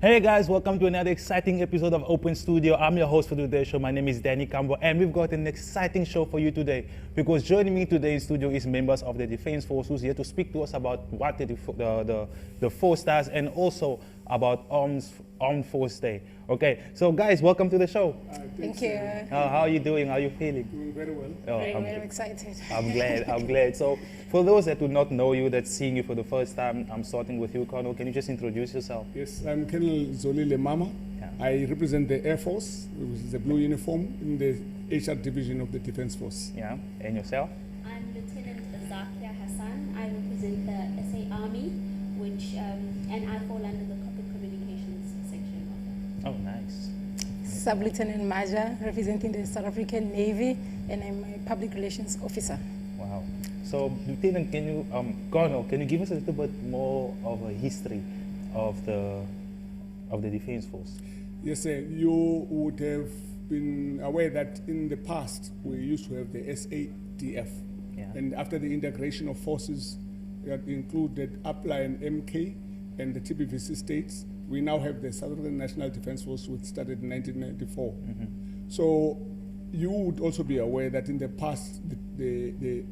Hey guys, welcome to another exciting episode of Open Studio. I'm your host for today's show. My name is Danny Kambwa, and we've got an exciting show for you today because joining me today in studio is members of the Defense Force who's here to speak to us about what the force does and also about Armed Force Day. Okay, so guys, welcome to the show. Thank you. How are you doing? How are you feeling? Doing very well. I'm excited. I'm glad. So for those that do not know you, that's seeing you for the first time, I'm starting with you, Colonel. Can you just introduce yourself? Yes, I'm Colonel Zolile Mama. Yeah. I represent the Air Force, which is the blue uniform in the HR division of the Defense Force. Yeah, and yourself? I'm Lieutenant Zakia Hassan. I represent the SA Army, which and I fall under the corporate communications section of it. Oh, nice. Sub-Lieutenant Maja, representing the South African Navy, and I'm a public relations officer. Wow. So, Lieutenant, Colonel, can you give us a little bit more of a history of the Defense Force? Yes, sir. You would have been aware that in the past we used to have the SADF, Yeah. and after the integration of forces that included APLA and MK and the TBVC states, we now have the South African National Defense Force, which started in 1994. Mm-hmm. So you would also be aware that in the past, the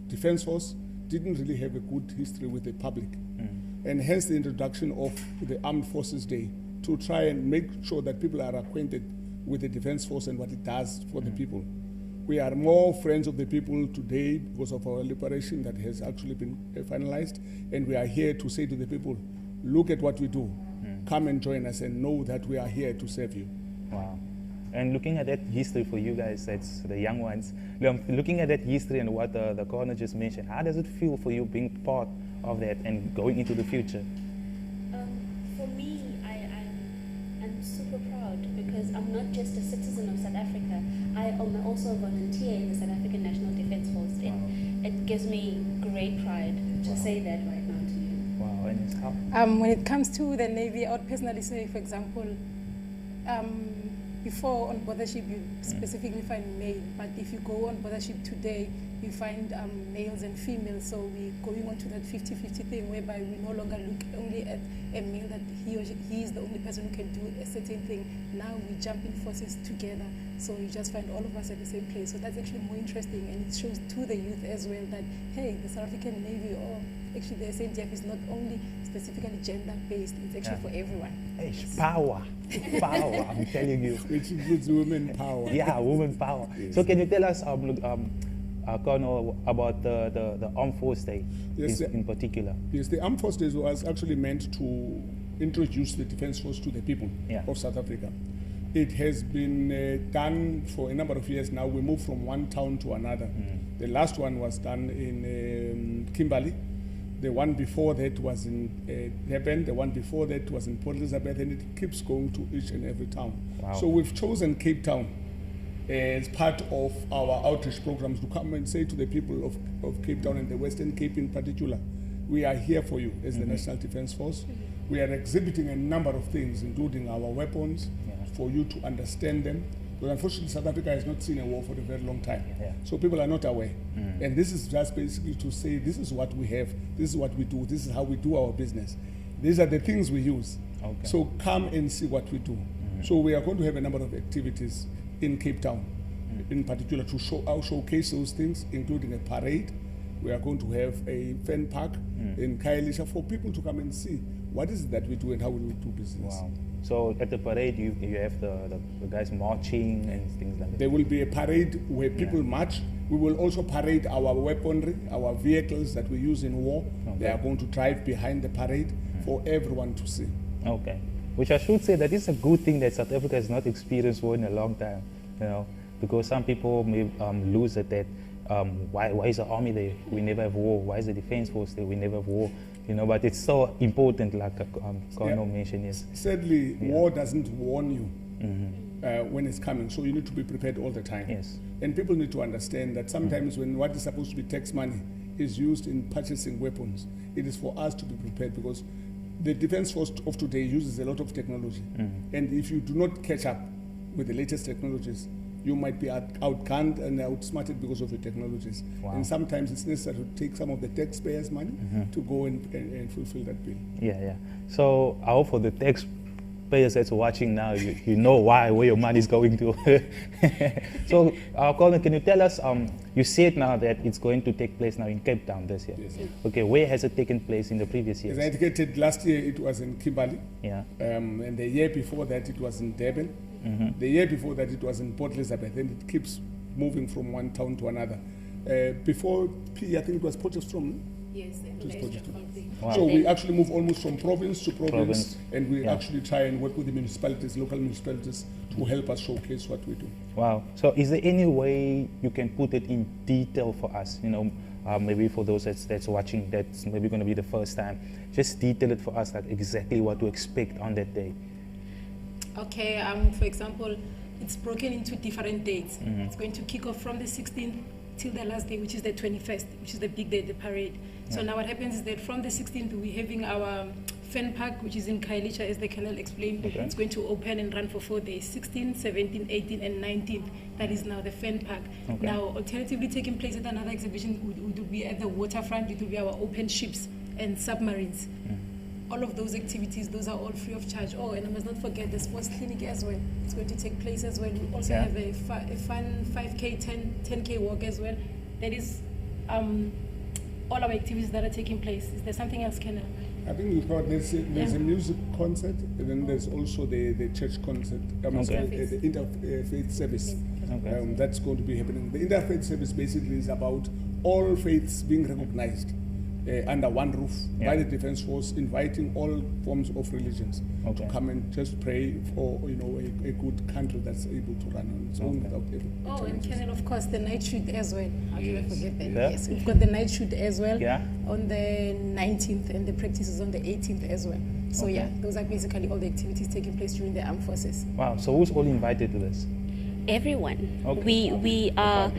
Defense Force didn't really have a good history with the public. And hence the introduction of the Armed Forces Day to try and make sure that people are acquainted with the Defense Force and what it does for the people. We are more friends of the people today because of our liberation that has actually been finalized, and we are here to say to the people, look at what we do. Come and join us and know that we are here to serve you. Wow. And looking at that history for you guys, that's the young ones, looking at that history and what the Colonel just mentioned, how does it feel for you being part of that and going into the future? For me, I'm super proud because I'm not just a citizen of South Africa. I am also a volunteer in the South African National Defense Force. It gives me great pride to say that right now to you. Wow. And it's how? When it comes to the Navy, I would personally say, for example, before on board the ship you specifically find male, but if you go on board the ship today, you find males and females, so we're going on to that 50-50 thing whereby we no longer look only at a male that he is the only person who can do a certain thing. Now we jump in forces together, so you just find all of us at the same place. So that's actually more interesting, and it shows to the youth as well that, hey, the South African Navy, or actually the SADF is not only specifically gender-based, it's actually for everyone. Hey, power, I'm telling you. Which includes women power. Yeah, women power. Yes. So can you tell us, Colonel, about the Armed Force Day in particular? Yes, the Armed Force Day was actually meant to introduce the Defense Force to the people of South Africa. It has been done for a number of years now. We moved from one town to another. The last one was done in Kimberley. The one before that was in Durban. The one before that was in Port Elizabeth, and it keeps going to each and every town. Wow. So we've chosen Cape Town as part of our outreach programs to come and say to the people of Cape Town and the Western Cape in particular, we are here for you as the National Defense Force. We are exhibiting a number of things, including our weapons, for you to understand them. But unfortunately, South Africa has not seen a war for a very long time. So people are not aware. And this is just basically to say, this is what we have, this is what we do, this is how we do our business. These are the things we use. Okay. So come and see what we do. So we are going to have a number of activities in Cape Town, in particular to showcase those things, including a parade. We are going to have a fan park in Khayelitsha for people to come and see what is it that we do and how we do business. Wow. So at the parade, you have the guys marching and things like that. There will be a parade where people march. We will also parade our weaponry, our vehicles that we use in war. They are going to drive behind the parade for everyone to see. Okay. Which I should say that it's a good thing that South Africa has not experienced war in a long time, because some people may lose at that. Why is the army there? We never have war. Why is the Defense Force there? We never have war. But it's so important, like Colonel mentioned. Yes. Sadly, war doesn't warn you when it's coming, so you need to be prepared all the time. Yes. And people need to understand that sometimes when what is supposed to be tax money is used in purchasing weapons, it is for us to be prepared, because the defense force of today uses a lot of technology. And if you do not catch up with the latest technologies, you might be outgunned and outsmarted because of the technologies. Wow. And sometimes it's necessary to take some of the taxpayers' money to go and fulfill that bill. Yeah. So I hope for the taxpayers that's watching now, you know where your money is going to. So, Colin, can you tell us, you said now that it's going to take place now in Cape Town this year. Yes. Okay, where has it taken place in the previous years? As I indicated, last year it was in Kimberley. Yeah. And the year before that it was in Durban. The year before that it was in Port Elizabeth, and it keeps moving from one town to another. Before P, I think it was Potchefstroom. Yes, Wow. So we actually move almost from province to province, and we Yeah. actually try and work with the municipalities, local municipalities, to help us showcase what we do. Wow. So is there any way you can put it in detail for us? You know, maybe for those that's watching, that's maybe going to be the first time. Just detail it for us, like exactly what to expect on that day. Okay, for example, it's broken into different dates. It's going to kick off from the 16th till the last day, which is the 21st, which is the big day, the parade. So now what happens is that from the 16th, we're having our fan park, which is in Khayelitsha, as the Colonel explained. Okay. It's going to open and run for 4 days, 16, 17, 18, and 19th. That is now the fan park. Okay. Now, alternatively taking place at another exhibition would be at the waterfront. It will be our open ships and submarines. All of those activities, those are all free of charge. Oh, and I must not forget the sports clinic as well. It's going to take place as well. We also Yeah. have a fun 5K, 10K walk as well. That is all our activities that are taking place. Is there something else, Kenna? I think we've got, there's a music concert, and then there's also the church concert, Okay. the interfaith service. Okay. That's going to be happening. The interfaith service basically is about all faiths being recognized under one roof by the Defence Force, inviting all forms of religions Okay. to come and just pray for a good country that's able to run on its own without every Oh, and Kenna, of course, the night shoot as well. How can I forget that? Yeah. Yes, we've got the night shoot as well Yeah. on the 19th, and the practice is on the 18th as well. So Okay. yeah, those are basically all the activities taking place during the armed forces. Wow. So who's all invited to this? Everyone. Okay. We are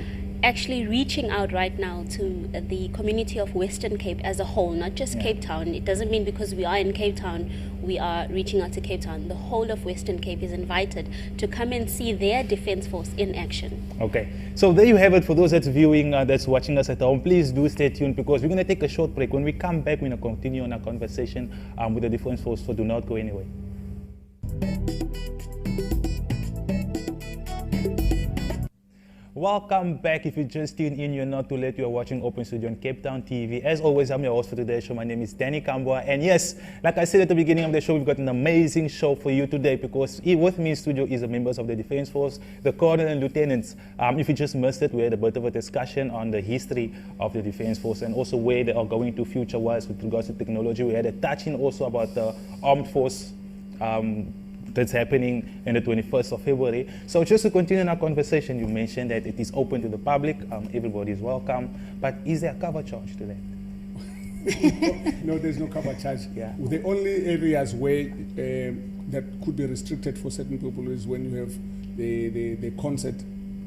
actually reaching out right now to the community of Western Cape as a whole, not just Yeah. Cape Town. It doesn't mean because we are in Cape Town, we are reaching out to Cape Town. The whole of Western Cape is invited to come and see their Defence Force in action. Okay, so there you have it. For those that's viewing, that's watching us at home, please do stay tuned because we're going to take a short break. When we come back, we're going to continue on our conversation with the Defence Force, so do not go anywhere. Welcome back. If you just tuned in, you're not too late. You're watching Open Studio on Cape Town TV. As always, I'm your host for today's show. My name is Danny Kambwa. And yes, like I said at the beginning of the show, we've got an amazing show for you today because with me in studio is the members of the Defence Force, the colonel and lieutenants. If you just missed it, we had a bit of a discussion on the history of the Defence Force and also where they are going to future-wise with regards to technology. We had a touching also about the armed force that's happening on the 21st of February. So just to continue our conversation, you mentioned that it is open to the public, everybody is welcome, but is there a cover charge to that? No, there's no cover charge. Yeah. The only areas where that could be restricted for certain people is when you have the concert.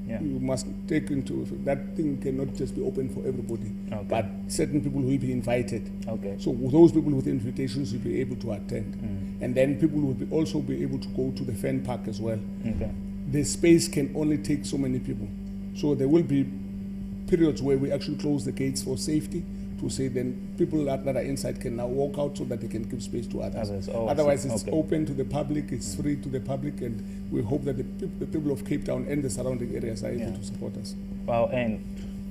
Yeah. You must take into that thing cannot just be open for everybody, Okay. but certain people will be invited. Okay. So those people with invitations will be able to attend, and then people will also be able to go to the fan park as well. Okay. The space can only take so many people, so there will be periods where we actually close the gates for safety to say then people that are inside can now walk out so that they can give space to others. Oh, I Otherwise, see. it's Okay. open to the public, it's free to the public, and we hope that the people of Cape Town and the surrounding areas are able Yeah. to support us. Wow, and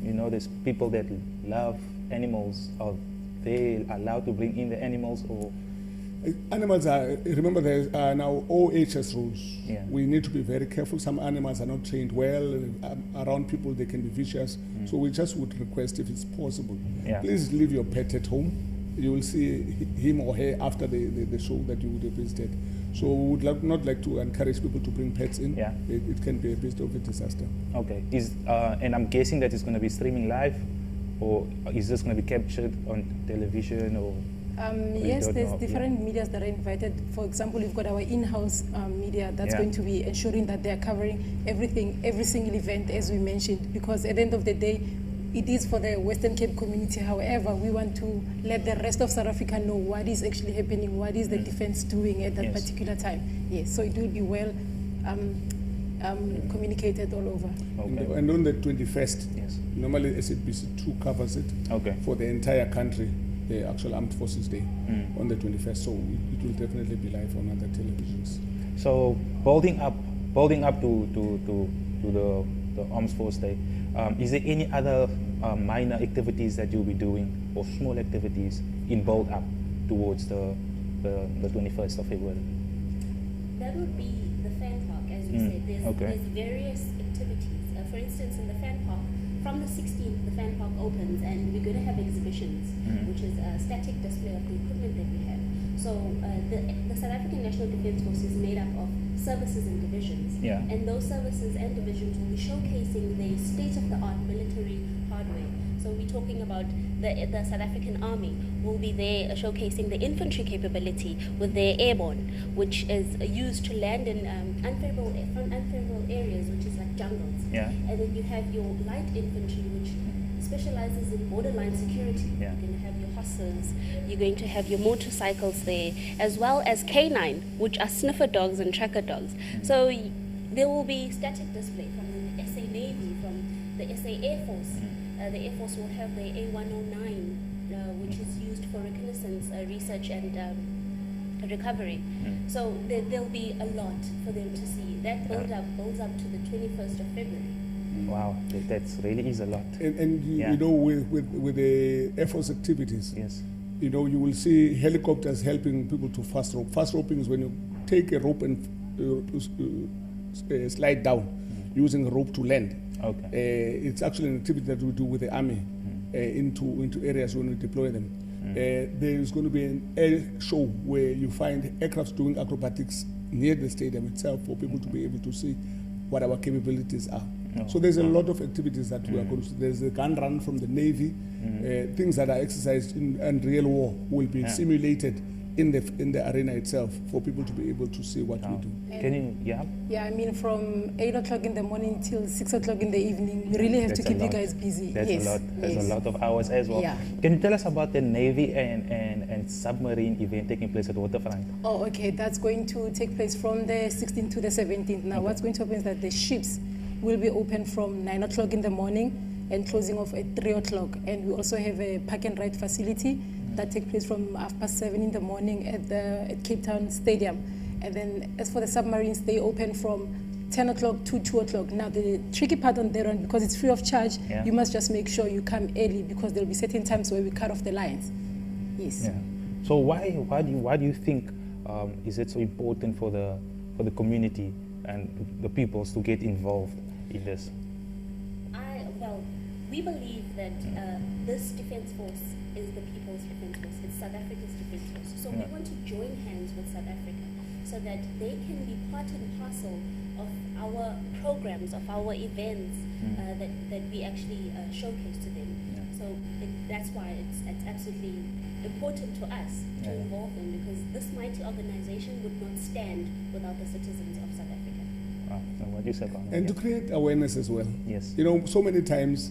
you know, there's people that love animals. Are they allowed to bring in the animals or? Animals are, remember there are now OHS rules. Yeah. We need to be very careful. Some animals are not trained well. Around people they can be vicious. So we just would request if it's possible, Yeah. please leave your pet at home. You will see him or her after the show that you would have visited. So we would not like to encourage people to bring pets in. Yeah. It can be a bit of a disaster. Okay, and I'm guessing that it's going to be streaming live, or is this going to be captured on television or? Yes, don't there's know, different medias that are invited. For example, we've got our in-house media that's Yeah. going to be ensuring that they're covering everything, every single event, as we mentioned, because at the end of the day, it is for the Western Cape community. However, we want to let the rest of South Africa know what is actually happening, what is the defense doing at that particular time. Yes, so it will be well communicated all over. Okay. And on the 21st, Yes. normally SABC2 covers it Okay. for the entire country, the actual Armed Forces Day on the 21st. So it will definitely be live on other televisions. So building up to the Armed Force Day, is there any other minor activities that you'll be doing, or small activities in build up towards the 21st of February? That would be the fan park, as you said. There's various activities. For instance, in the fan park, from the 16th, the fan park opens, and we're going to have exhibitions, which is a static display of the equipment that we have. So the South African National Defence Force is made up of services and divisions. Yeah. And those services and divisions will be showcasing the state-of-the-art military hardware. So we're talking about the South African Army will be there showcasing the infantry capability with their airborne, which is used to land in unfavorable areas, which is like jungles. Yeah. And then you have your light infantry, which specializes in borderline security. Yeah. You're going to have your horses, you're going to have your motorcycles there, as well as K9, which are sniffer dogs and tracker dogs. So there will be static display from the SA Navy, from the SA Air Force. The Air Force will have the A109, which is used for reconnaissance, research and recovery. So there'll be a lot for them to see. That builds up to the 21st of February. Wow, that really is a lot. And you know, with the Air Force activities, Yes. you know, you will see helicopters helping people to fast rope. Fast roping is when you take a rope and slide down using a rope to land. Okay. It's actually an activity that we do with the Army into areas when we deploy them. There is going to be an air show where you find aircrafts doing acrobatics near the stadium itself for people to be able to see what our capabilities are. So there's a lot of activities that we are going to see. There's a gun run from the Navy. Things that are exercised in real war will be simulated in the arena itself for people to be able to see what we do. Can you, Yeah, I mean, from 8 o'clock in the morning till 6 o'clock in the evening, we really have That's to a keep you lot. guys busy. That's Yes, a lot. That's yes. a lot of hours as well. Yeah. Can you tell us about the Navy and submarine event taking place at Waterfront? Oh, okay. That's going to take place from the 16th to the 17th. Now, what's going to happen is that the ships will be open from 9 o'clock in the morning and closing off at 3 o'clock. And we also have a park and ride facility that takes place from 7:30 in the morning at Cape Town Stadium. And then as for the submarines, they open from 10 o'clock to 2 o'clock. Now, the tricky part on that one, because it's free of charge, you must just make sure you come early, because there'll be certain times where we cut off the lines. Yes. Yeah. So why do you think is it so important for the community and the peoples to get involved in this? We believe that this defense force is the people's defense force. It's South Africa's defense force. So we want to join hands with South Africa so that they can be part and parcel of our programs, of our events that we actually showcase to them. So that's why it's absolutely important to us to involve them, because this mighty organization would not stand without the citizens of South Africa. What do you say about that? And to create awareness as well. Yes. You know, so many times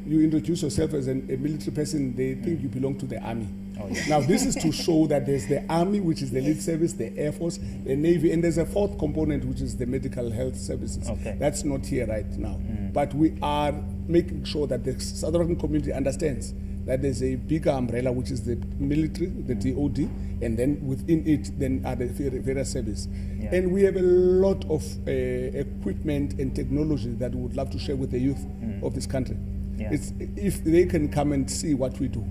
you introduce yourself as a military person, they think you belong to the army. Oh, yeah. Now, this is to show that there's the army, which is the elite service, the Air Force, the Navy, and there's a fourth component, which is the medical health services. Okay. That's not here right now. But we are making sure that the South African community understands that there's a bigger umbrella, which is the military, the DOD, and then within it, then are the various services. Yeah. And we have a lot of equipment and technology that we would love to share with the youth of this country. Yeah. It's, if they can come and see what we do.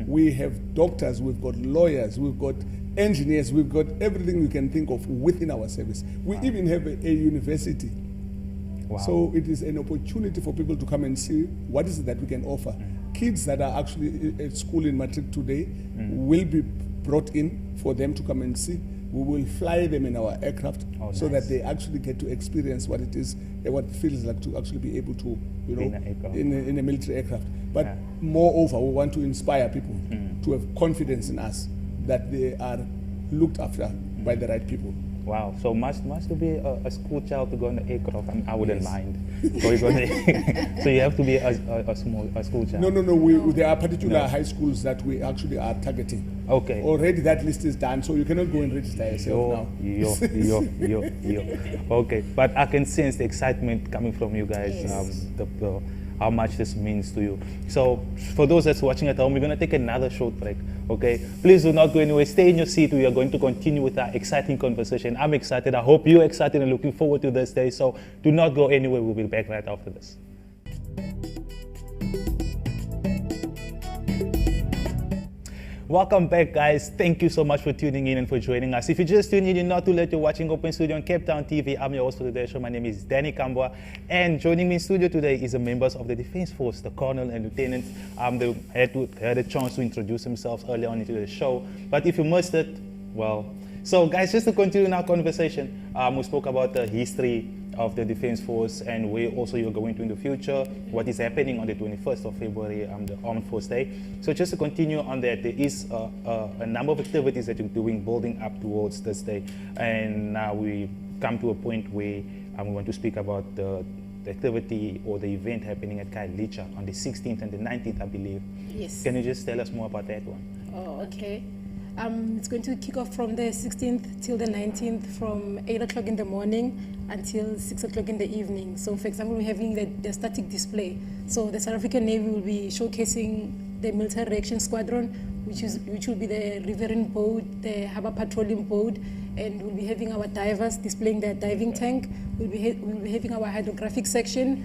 We have doctors, we've got lawyers, we've got engineers, we've got everything we can think of within our service. We even have a university. Wow. So it is an opportunity for people to come and see what is it that we can offer. Kids that are actually at school in Matric today will be brought in for them to come and see. We will fly them in our aircraft so nice. that they actually get to experience what it is, what it feels like to actually be able to, you know, In an aircraft. in a military aircraft. But moreover, we want to inspire people to have confidence in us that they are looked after by the right people. Wow, so must be a school child to go on the aircraft. I mean, I wouldn't mind. So so you have to be a school child. No. There are particular high schools that we actually are targeting. Okay. Already that list is done, so you cannot go and register yourself now. Okay, but I can sense the excitement coming from you guys. Yes. How much this means to you. So for those that's watching at home, we're going to take another short break, okay? Please do not go anywhere. Stay in your seat. We are going to continue with our exciting conversation. I'm excited. I hope you're excited and looking forward to this day. So do not go anywhere. We'll be back right after this. Welcome back, guys. Thank you so much for tuning in and for joining us. If you just tuned in, you're not too late. You're watching Open Studio on Cape Town TV. I'm your host for today's show. My name is Danny Kambwa. And joining me in studio today is the members of the Defense Force, the colonel and lieutenant. They had a chance to introduce themselves earlier on into the show. But if you missed it, well. So, guys, just to continue our conversation, we spoke about the history of the Defense Force and where also you're going to in the future, what is happening on the 21st of February, the Armed Force Day. So just to continue on that, there is a number of activities that you're doing building up towards this day. And now we come to a point where we want to speak about the activity or the event happening at Kailicha on the 16th and the 19th, I believe. Yes. Can you just tell us more about that one? Oh, okay. It's going to kick off from the 16th till the 19th from 8 o'clock in the morning until 6 o'clock in the evening. So, for example, we're having the static display. So the South African Navy will be showcasing the Military Reaction Squadron, which will be the riverine boat, the harbour patrolling boat, and we'll be having our divers displaying their diving tank. We'll be having our hydrographic section,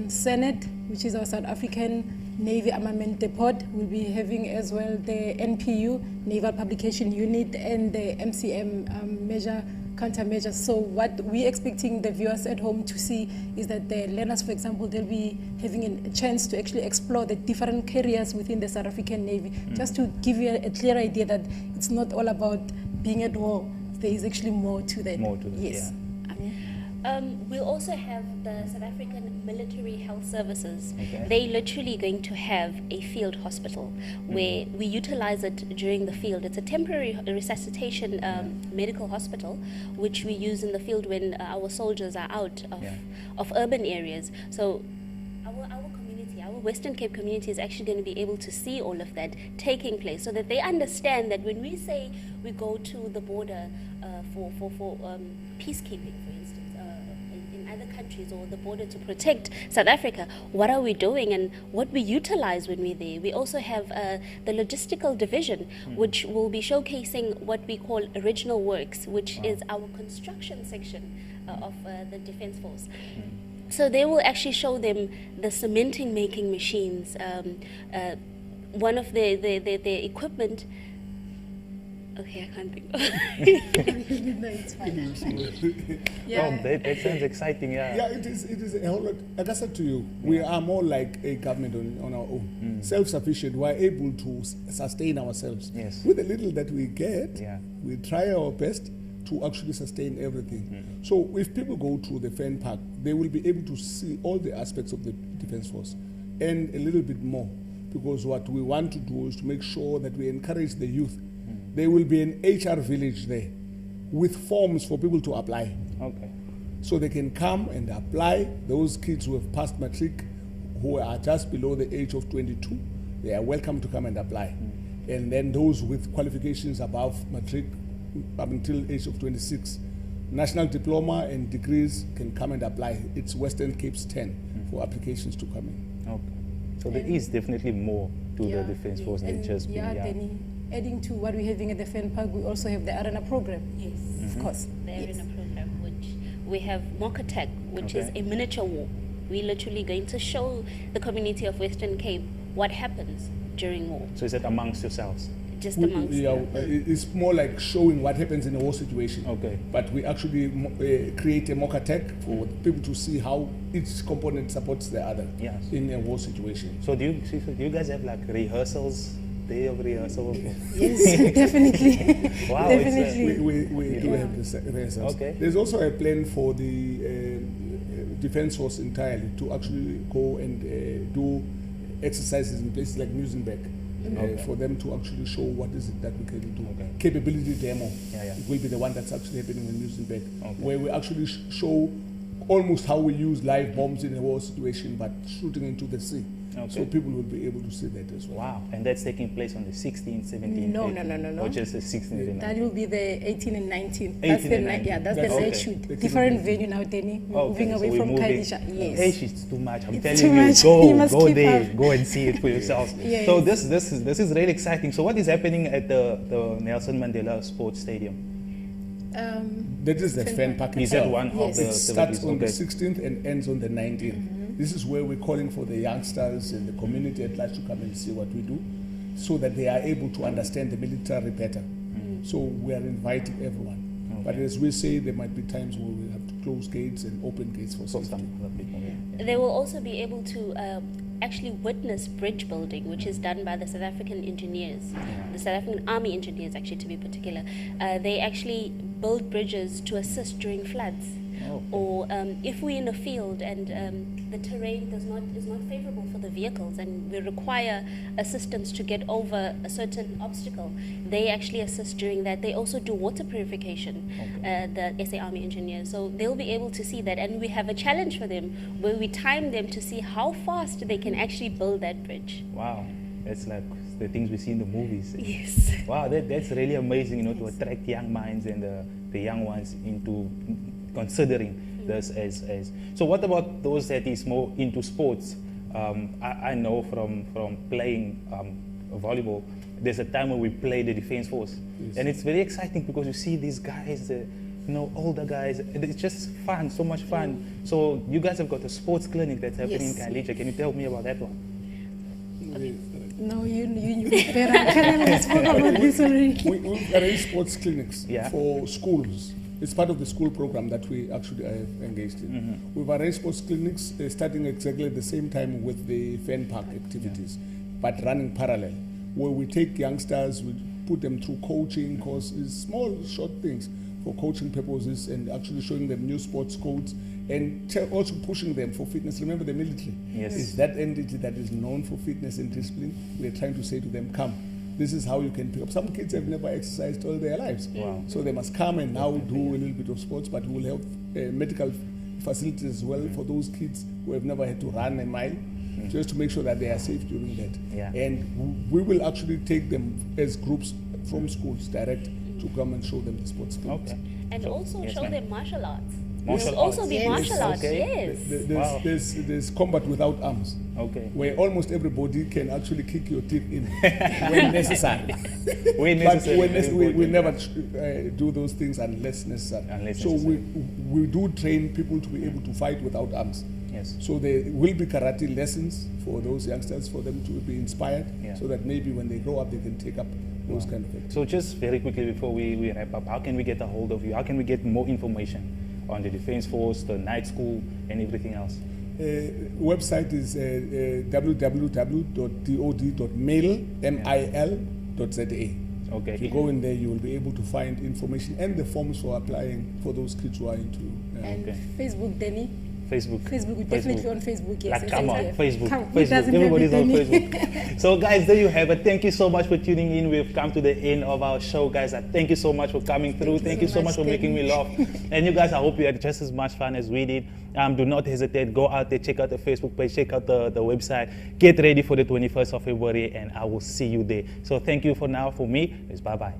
Senate, which is our South African Navy Armament Depot. We'll be having as well the NPU, Naval Publication Unit, and the MCM countermeasures. So what we're expecting the viewers at home to see is that the learners, for example, they'll be having a chance to actually explore the different careers within the South African Navy, just to give you a clear idea that it's not all about being at war. There is actually more to that. More to that, yes. yeah. We'll also have the South African Military Health Services. Okay. They're literally going to have a field hospital where we utilize it during the field. It's a temporary resuscitation medical hospital, which we use in the field when our soldiers are out of urban areas. So our community, our Western Cape community is actually going to be able to see all of that taking place, so that they understand that when we say we go to the border for peacekeeping, for instance, in other countries, or the border to protect South Africa, what are we doing and what we utilize when we're there. We also have the logistical division, which will be showcasing what we call original works, which is our construction section of the Defense Force. So they will actually show them the cementing making machines. One of the equipment. Okay, I can't think. No, it's fine. Oh, that sounds exciting, yeah. Yeah, it is a whole lot. Like I said to you, we are more like a government on our own. Self-sufficient. We are able to sustain ourselves. Yes. With the little that we get, Yeah. we try our best to actually sustain everything. So if people go to the Fan Park, they will be able to see all the aspects of the Defense Force and a little bit more, because what we want to do is to make sure that we encourage the youth. There will be an HR village there with forms for people to apply. Okay. So they can come and apply. Those kids who have passed matric, who are just below the age of 22, they are welcome to come and apply. And then those with qualifications above matric up until age of 26, national diploma and degrees can come and apply. It's Western Cape's 10 for applications to come in. Okay. So there is definitely more to the Defense Force than just being then adding to what we're having at the Fan Park, we also have the arena program. Yes, of course. The arena program, which we have mock attack, which is a miniature war. We're literally going to show the community of Western Cape what happens during war. So is that amongst yourselves? Just amongst It's more like showing what happens in a war situation. Okay. But we actually create a mock attack for people to see how each component supports the other in a war situation. So do you guys have like rehearsals? Day of rehearsal? Yes, definitely. Wow, definitely. We do have the rehearsals. Okay. There's also a plan for the Defense Force entirely to actually go and do exercises in places like Muizenberg. for them to actually show what is it that we can do. Okay. Capability demo. Yeah. It will be the one that's actually happening in Muizenberg, Okay. where we actually show almost how we use live bombs in a war situation, but shooting into the sea. Okay. So people will be able to see that as well. Wow, and that's taking place on the 16th, 17th? No, 18th, no. Or just the 16th and That 19th? will be the 18 and 19. 18 That's the and night. 19. Yeah, that's That's the night okay. shoot. 18 Different and venue now, Danny. We're moving so away we're from moving. Kailisha. Yes. Hey, it's too much. I'm It's telling too you, much. You go must go keep there, up. go and see it for yourselves. Yes. So this is really exciting. So what is happening at the Nelson Mandela Sports Stadium? That is the fan park Is that itself. one of Yes. the It starts on the okay. 16th and ends on the 19th. This is where we're calling for the youngsters and the community at large to come and see what we do, so that they are able to understand the military better. So we are inviting everyone. But as we say, there might be times where we have to close gates and open gates for So safety. some other people. Yeah. They will also be able to actually witness bridge building, which is done by the South African engineers, the South African Army engineers, actually, to be particular. They actually build bridges to assist during floods. Oh. Or if we're in a field and the terrain is not favorable for the vehicles and we require assistance to get over a certain obstacle, they actually assist during that. They also do water purification, the SA Army engineers. So they'll be able to see that. And we have a challenge for them where we time them to see how fast they can actually build that bridge. Wow, it's like the things we see in the movies. Yes. Wow, that's really amazing, to attract young minds and the young ones into considering this as. So what about those that is more into sports? I know from playing volleyball, there's a time when we play the defense force. Yes. And it's very exciting because you see these guys, older guys, and it's just fun, so much fun. So you guys have got a sports clinic that's happening Yes. in Kailisha. Can you tell me about that one? No, you better. Karen, we spoke about this already. We arrange sports clinics Yeah. for schools. It's part of the school program that we actually are engaged in. We've arranged sports clinics starting exactly at the same time with the fan park activities, but running parallel, where we take youngsters, we put them through coaching courses, small, short things for coaching purposes, and actually showing them new sports codes, and also pushing them for fitness. Remember, the military Yes. is that entity that is known for fitness and discipline. We're trying to say to them, come, this is how you can pick up. Some kids have never exercised all their lives. Wow. So they must come and now do a little bit of sports, but we will have medical facilities as well for those kids who have never had to run a mile, just to make sure that they are safe during that. Yeah. And we will actually take them as groups from schools direct to come and show them the sports clinics. Okay. And also yes, show ma'am. them martial arts. Martial There'll also arts. be Yes. martial arts, Okay. yes. Wow. There's combat without arms, Okay. where almost everybody can actually kick your teeth in when necessary. When But necessary, when very we important. never do those things unless necessary. Unless so necessary. we do train people to be able to fight without arms. Yes. So there will be karate lessons for those youngsters, for them to be inspired, Yeah. so that maybe when they grow up they can take up those kind of things. So just very quickly before we wrap up, how can we get a hold of you? How can we get more information on the Defense Force, the night school, and everything else? Website is www.dod.mil.za. Okay. If you go in there, you will be able to find information and the forms for applying for those kids who are into. And Okay. Facebook, Danny. Facebook. Facebook, we're definitely on Facebook. Yes, Like, come on, yes. Facebook. Come, who Facebook. doesn't have Everybody's it, on Danny? Facebook. So, guys, there you have it. Thank you so much for tuning in. We've come to the end of our show, guys. Thank you so much for coming through. Thank you so much for making me laugh. And you guys, I hope you had just as much fun as we did. Do not hesitate. Go out there, check out the Facebook page, check out the website. Get ready for the 21st of February, and I will see you there. So, thank you for now. For me, it's bye-bye.